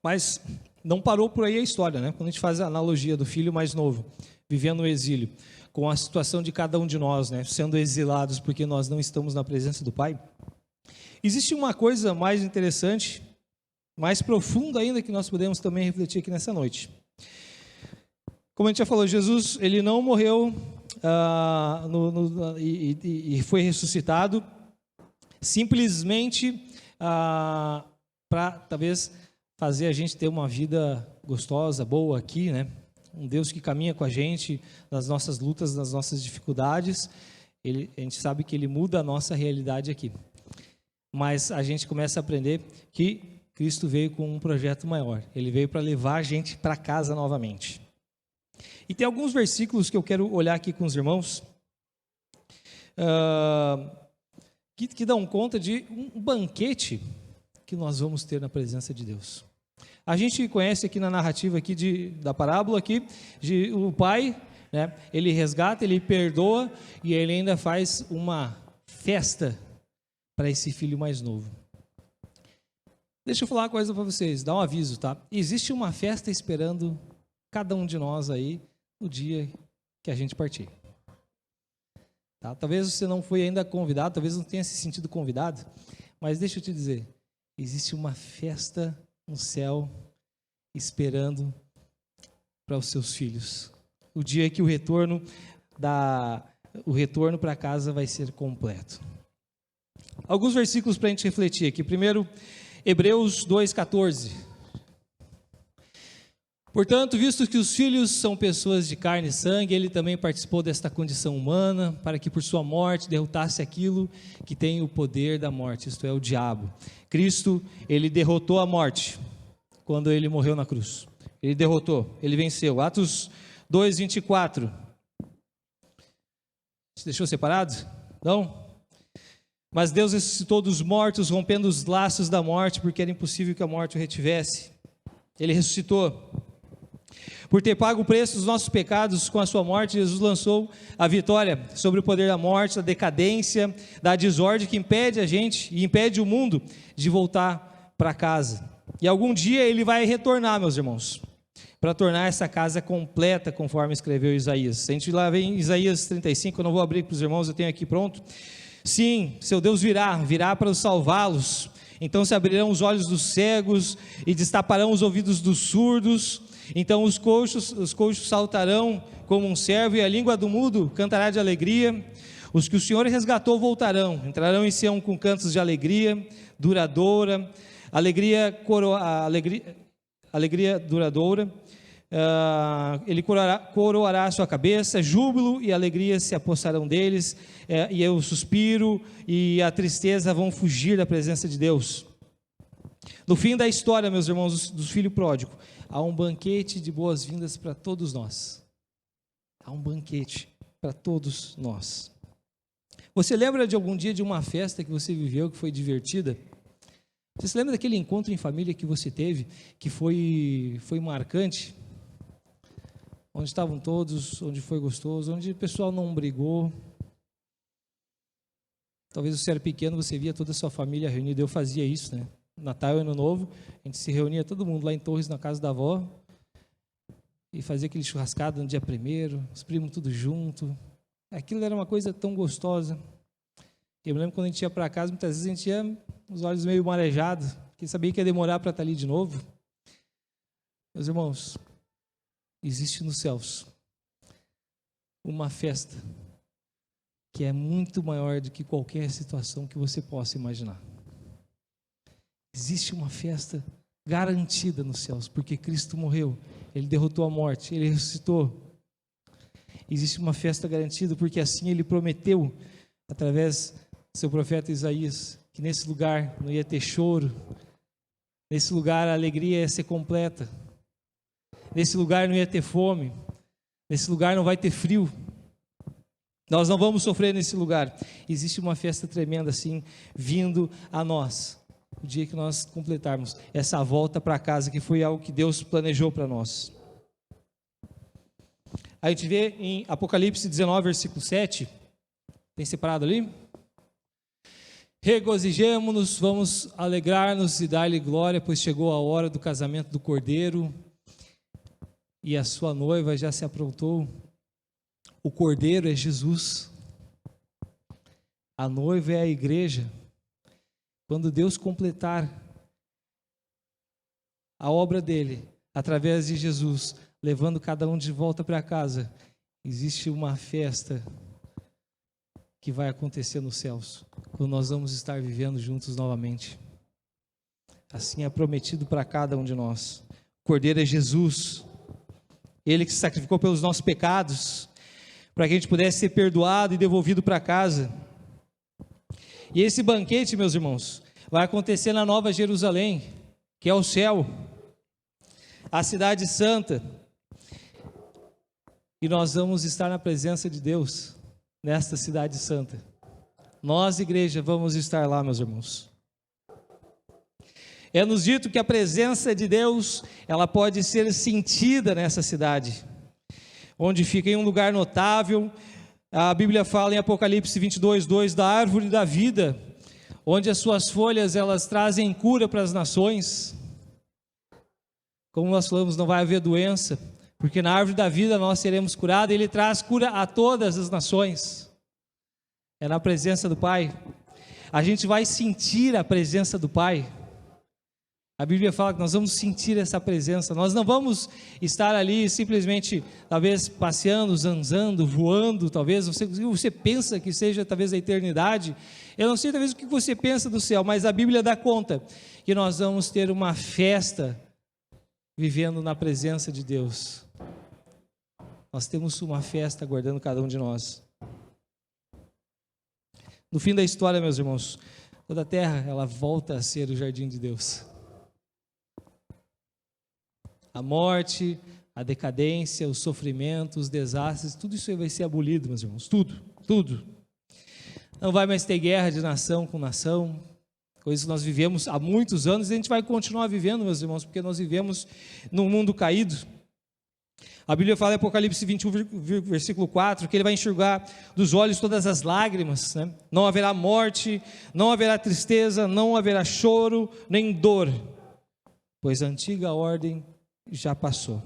Mas não parou por aí a história, né? Quando a gente faz a analogia do filho mais novo, vivendo no exílio, com a situação de cada um de nós, né? Sendo exilados porque nós não estamos na presença do Pai. Existe uma coisa mais interessante, mais profunda ainda, que nós podemos também refletir aqui nessa noite. Como a gente já falou, Jesus, ele não morreu e foi ressuscitado simplesmente para talvez fazer a gente ter uma vida gostosa, boa aqui, né? Um Deus que caminha com a gente nas nossas lutas, nas nossas dificuldades. A gente sabe que Ele muda a nossa realidade aqui. Mas a gente começa a aprender que Cristo veio com um projeto maior. Ele veio para levar a gente para casa novamente. E tem alguns versículos que eu quero olhar aqui com os irmãos, que dão conta de um banquete que nós vamos ter na presença de Deus. A gente conhece aqui na narrativa aqui da parábola aqui, o pai, né, ele resgata, ele perdoa e ele ainda faz uma festa para esse filho mais novo. Deixa eu falar uma coisa para vocês, dar um aviso, tá? Existe uma festa esperando cada um de nós aí no dia que a gente partir. Tá? Talvez você não foi ainda convidado, talvez não tenha se sentido convidado, mas deixa eu te dizer, existe uma festa no céu esperando para os seus filhos. O dia que o retorno para casa vai ser completo. Alguns versículos para a gente refletir aqui. Primeiro, Hebreus 2,14. Portanto, visto que os filhos são pessoas de carne e sangue, ele também participou desta condição humana, para que por sua morte derrotasse aquilo que tem o poder da morte, isto é, o diabo. Cristo, ele derrotou a morte quando ele morreu na cruz. Ele derrotou, ele venceu. Atos 2:24. Você deixou separado? Não? Mas Deus ressuscitou dos mortos, rompendo os laços da morte, porque era impossível que a morte o retivesse. Ele ressuscitou. Por ter pago o preço dos nossos pecados com a sua morte, Jesus lançou a vitória sobre o poder da morte, da decadência, da desordem que impede a gente e impede o mundo de voltar para casa. E algum dia ele vai retornar, meus irmãos, para tornar essa casa completa, conforme escreveu Isaías. Se a gente lá vem em Isaías 35, eu não vou abrir para os irmãos, eu tenho aqui pronto. Sim, seu Deus virá para salvá-los. Então se abrirão os olhos dos cegos e destaparão os ouvidos dos surdos. Então os coxos saltarão como um cervo e a língua do mudo cantará de alegria. Os que o Senhor resgatou voltarão, entrarão em Sião com cantos de alegria duradoura, alegria duradoura. Ele coroará a sua cabeça, júbilo e alegria se apossarão deles, e o suspiro e a tristeza vão fugir da presença de Deus. No fim da história, meus irmãos, do filho pródigo, há um banquete de boas-vindas para todos nós. Há um banquete para todos nós. Você lembra de algum dia de uma festa que você viveu, que foi divertida? Você se lembra daquele encontro em família que você teve, que foi marcante? Onde estavam todos, onde foi gostoso, onde o pessoal não brigou. Talvez você era pequeno, você via toda a sua família reunida. Eu fazia isso, né? Natal e Ano Novo, a gente se reunia todo mundo lá em Torres, na casa da avó, e fazia aquele churrascado no dia 1º, os primos tudo junto. Aquilo era uma coisa tão gostosa. Eu me lembro quando a gente ia para casa, muitas vezes a gente ia os olhos meio marejados, porque sabia que ia demorar para estar ali de novo. Meus irmãos, existe nos céus uma festa que é muito maior do que qualquer situação que você possa imaginar. Existe uma festa garantida nos céus, porque Cristo morreu, Ele derrotou a morte, Ele ressuscitou. Existe uma festa garantida, porque assim Ele prometeu, através do seu profeta Isaías, que nesse lugar não ia ter choro, nesse lugar a alegria ia ser completa, nesse lugar não ia ter fome, nesse lugar não vai ter frio, nós não vamos sofrer nesse lugar. Existe uma festa tremenda assim, vindo a nós, o dia que nós completarmos essa volta para casa, que foi algo que Deus planejou para nós. A gente vê em Apocalipse 19, versículo 7, tem separado ali? Regozijemo-nos, vamos alegrar-nos e dar-lhe glória, pois chegou a hora do casamento do Cordeiro, e a sua noiva já se aprontou. O Cordeiro é Jesus, a noiva é a igreja. Quando Deus completar a obra dele, através de Jesus, levando cada um de volta para casa, existe uma festa que vai acontecer nos céus, quando nós vamos estar vivendo juntos novamente. Assim é prometido para cada um de nós. O Cordeiro é Jesus, Ele que se sacrificou pelos nossos pecados, para que a gente pudesse ser perdoado e devolvido para casa. E esse banquete, meus irmãos, vai acontecer na Nova Jerusalém, que é o céu, a cidade santa. E nós vamos estar na presença de Deus, nesta cidade santa. Nós, igreja, vamos estar lá, meus irmãos. É nos dito que a presença de Deus, ela pode ser sentida nessa cidade, onde fica em um lugar notável. A Bíblia fala em Apocalipse 22:2 da árvore da vida, onde as suas folhas elas trazem cura para as nações. Como nós falamos, não vai haver doença, porque na árvore da vida nós seremos curados. Ele traz cura a todas as nações. É na presença do Pai. A gente vai sentir a presença do Pai. A Bíblia fala que nós vamos sentir essa presença. Nós não vamos estar ali simplesmente, talvez, passeando, zanzando, voando. Talvez você pensa que seja talvez a eternidade. Eu não sei talvez o que você pensa do céu, mas a Bíblia dá conta que nós vamos ter uma festa vivendo na presença de Deus. Nós temos uma festa aguardando cada um de nós. No fim da história, meus irmãos, toda a terra ela volta a ser o jardim de Deus. A morte, a decadência, o sofrimento, os desastres, tudo isso aí vai ser abolido, meus irmãos, tudo. Não vai mais ter guerra de nação com nação, coisas que nós vivemos há muitos anos e a gente vai continuar vivendo, meus irmãos, porque nós vivemos num mundo caído. A Bíblia fala em Apocalipse 21, versículo 4, que ele vai enxugar dos olhos todas as lágrimas, né? Não haverá morte, não haverá tristeza, não haverá choro, nem dor, pois a antiga ordem já passou.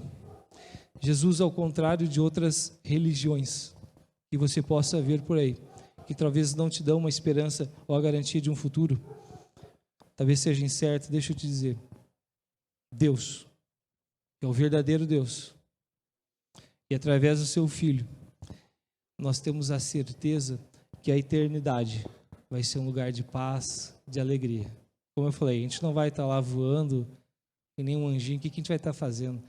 Jesus, ao contrário de outras religiões que você possa ver por aí, que talvez não te dão uma esperança ou a garantia de um futuro, talvez seja incerto, deixa eu te dizer, Deus é o verdadeiro Deus, e através do seu Filho, nós temos a certeza que a eternidade vai ser um lugar de paz, de alegria. Como eu falei, a gente não vai estar lá voando que nem um anjinho. O que a gente vai estar fazendo?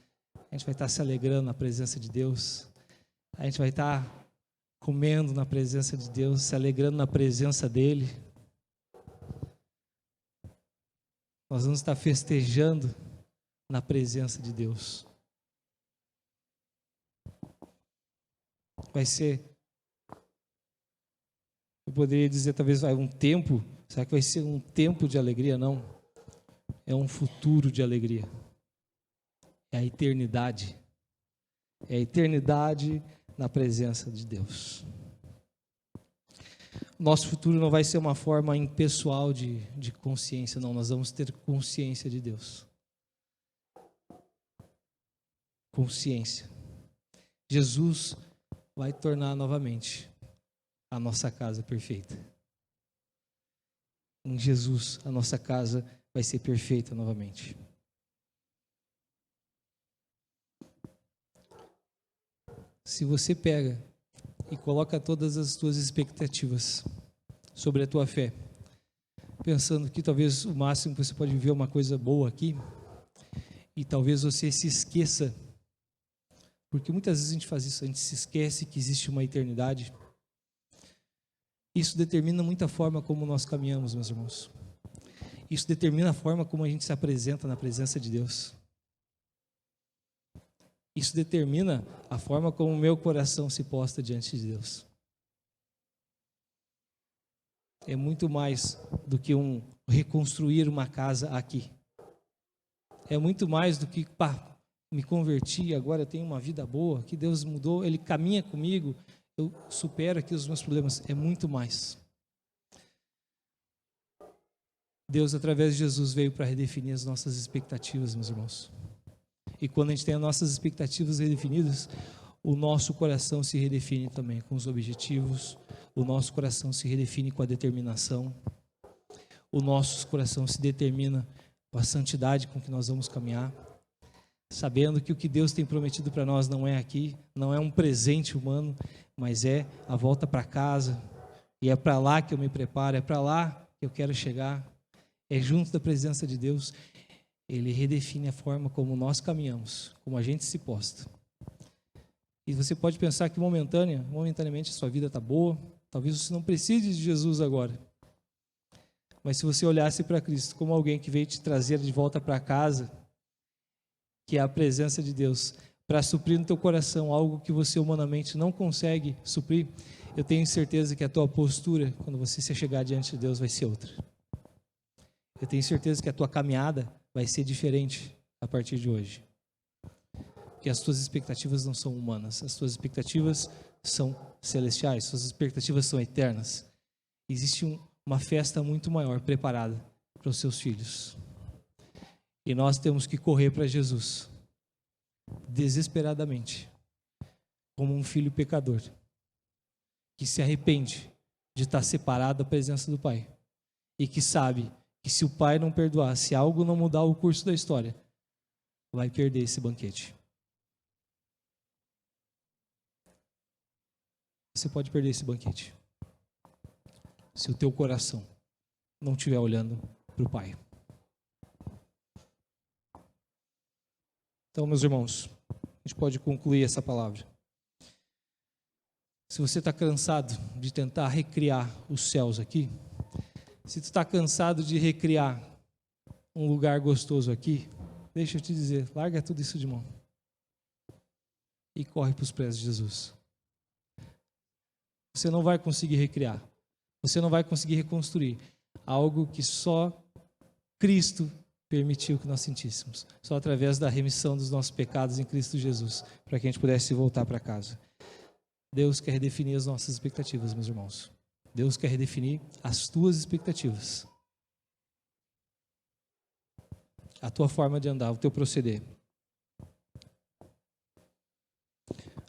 A gente vai estar se alegrando na presença de Deus. A gente vai estar comendo na presença de Deus, se alegrando na presença dEle. Nós vamos estar festejando na presença de Deus. Vai ser, eu poderia dizer talvez um tempo, será que vai ser um tempo de alegria? Não, é um futuro de alegria, é a eternidade na presença de Deus. Nosso futuro não vai ser uma forma impessoal de consciência, não, nós vamos ter consciência de Deus. Consciência. Jesus vai tornar novamente a nossa casa perfeita. Em Jesus, a nossa casa vai ser perfeita novamente. Se você pega e coloca todas as tuas expectativas sobre a tua fé, pensando que talvez o máximo que você pode viver é uma coisa boa aqui, e talvez você se esqueça, porque muitas vezes a gente faz isso, a gente se esquece que existe uma eternidade. Isso determina muito a forma como nós caminhamos, meus irmãos. Isso determina a forma como a gente se apresenta na presença de Deus. Isso determina a forma como o meu coração se posta diante de Deus. É muito mais do que reconstruir uma casa aqui. É muito mais do que, me converti, agora eu tenho uma vida boa, que Deus mudou, Ele caminha comigo, eu supero aqui os meus problemas. É muito mais. Deus, através de Jesus, veio para redefinir as nossas expectativas, meus irmãos. E quando a gente tem as nossas expectativas redefinidas, o nosso coração se redefine também com os objetivos, o nosso coração se redefine com a determinação, o nosso coração se determina com a santidade com que nós vamos caminhar, sabendo que o que Deus tem prometido para nós não é aqui, não é um presente humano, mas é a volta para casa, e é para lá que eu me preparo, é para lá que eu quero chegar, é junto da presença de Deus. Ele redefine a forma como nós caminhamos, como a gente se posta. E você pode momentaneamente a sua vida está boa, talvez você não precise de Jesus agora, mas se você olhasse para Cristo como alguém que veio te trazer de volta para casa, que é a presença de Deus, para suprir no teu coração algo que você humanamente não consegue suprir, eu tenho certeza que a tua postura, quando você se chegar diante de Deus, vai ser outra. Eu tenho certeza que a tua caminhada vai ser diferente a partir de hoje. Porque as tuas expectativas não são humanas, as tuas expectativas são celestiais, as tuas expectativas são eternas. Existe uma festa muito maior preparada para os seus filhos. E nós temos que correr para Jesus, desesperadamente, como um filho pecador, que se arrepende de estar separado da presença do Pai, e que sabe que se o Pai não perdoar, se algo não mudar o curso da história, vai perder esse banquete. Você pode perder esse banquete, se o teu coração não estiver olhando para o Pai. Então, meus irmãos, a gente pode concluir essa palavra. Se você está cansado de tentar recriar os céus aqui, se tu está cansado de recriar um lugar gostoso aqui, deixa eu te dizer, larga tudo isso de mão e corre para os pés de Jesus. Você não vai conseguir recriar, você não vai conseguir reconstruir algo que só Cristo permitiu que nós sentíssemos. Só através da remissão dos nossos pecados em Cristo Jesus, para que a gente pudesse voltar para casa. Deus quer redefinir as nossas expectativas, meus irmãos. Deus quer redefinir as tuas expectativas. A tua forma de andar, o teu proceder.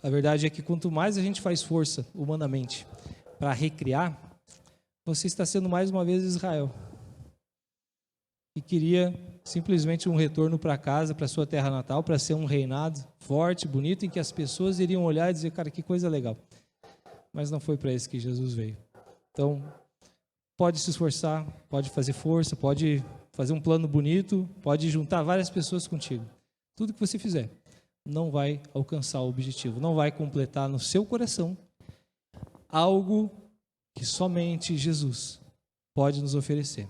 A verdade é que quanto mais a gente faz força humanamente para recriar, você está sendo mais uma vez Israel. E queria simplesmente um retorno para casa, para sua terra natal, para ser um reinado forte, bonito, em que as pessoas iriam olhar e dizer, cara, que coisa legal. Mas não foi para isso que Jesus veio. Então, pode se esforçar, pode fazer força, pode fazer um plano bonito, pode juntar várias pessoas contigo. Tudo que você fizer não vai alcançar o objetivo, não vai completar no seu coração algo que somente Jesus pode nos oferecer.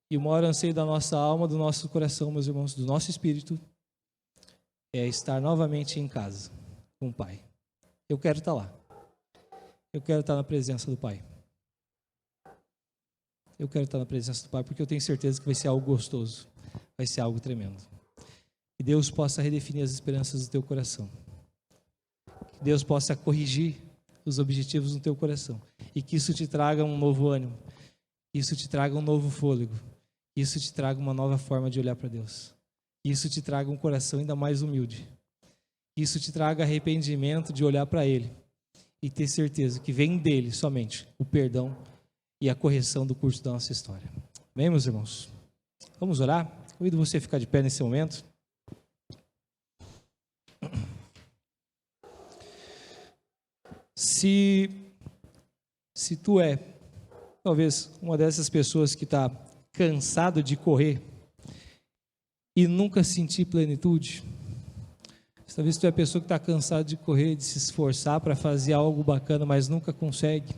E o maior anseio da nossa alma, do nosso coração, meus irmãos, do nosso espírito, é estar novamente em casa com o Pai. Eu quero estar lá. Eu quero estar na presença do Pai. Eu quero estar na presença do Pai, porque eu tenho certeza que vai ser algo gostoso, vai ser algo tremendo. Que Deus possa redefinir as esperanças do teu coração. Que Deus possa corrigir os objetivos no teu coração. E que isso te traga um novo ânimo. Que isso te traga um novo fôlego. Que isso te traga uma nova forma de olhar para Deus. Que isso te traga um coração ainda mais humilde. Que isso te traga arrependimento de olhar para Ele. E ter certeza que vem dEle somente o perdão e a correção do curso da nossa história. Bem, meus irmãos? Vamos orar? Convido você a ficar de pé nesse momento. Se tu é, talvez, uma dessas pessoas que está cansado de correr e nunca sentir plenitude, talvez tu é a pessoa que está cansada de correr, de se esforçar para fazer algo bacana, mas nunca consegue.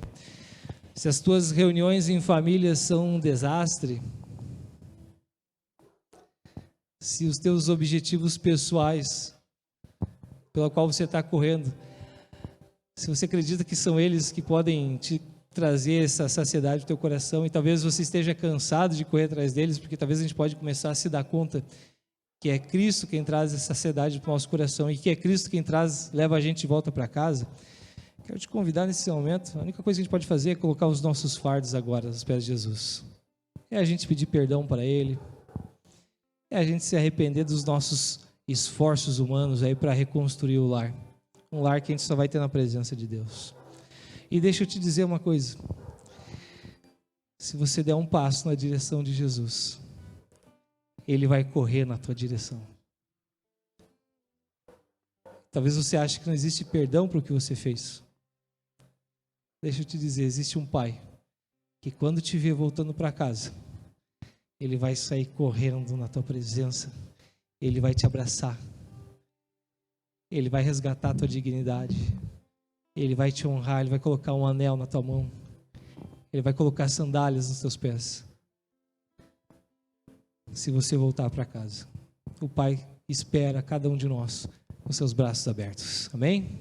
Se as tuas reuniões em família são um desastre, se os teus objetivos pessoais, pela qual você está correndo, se você acredita que são eles que podem te trazer essa saciedade do teu coração, e talvez você esteja cansado de correr atrás deles, porque talvez a gente pode começar a se dar conta que é Cristo quem traz essa saciedade para o nosso coração, e que é Cristo quem leva a gente de volta para casa. Quero te convidar nesse momento. A única coisa que a gente pode fazer é colocar os nossos fardos agora aos pés de Jesus. É a gente pedir perdão para Ele. É a gente se arrepender dos nossos esforços humanos aí para reconstruir o lar. Um lar que a gente só vai ter na presença de Deus. E deixa eu te dizer uma coisa. Se você der um passo na direção de Jesus, Ele vai correr na tua direção. Talvez você ache que não existe perdão para o que você fez. Deixa eu te dizer, existe um Pai que quando te ver voltando para casa, Ele vai sair correndo na tua presença. Ele vai te abraçar. Ele vai resgatar a tua dignidade. Ele vai te honrar. Ele vai colocar um anel na tua mão. Ele vai colocar sandálias nos teus pés. Se você voltar para casa, o Pai espera cada um de nós com seus braços abertos. Amém?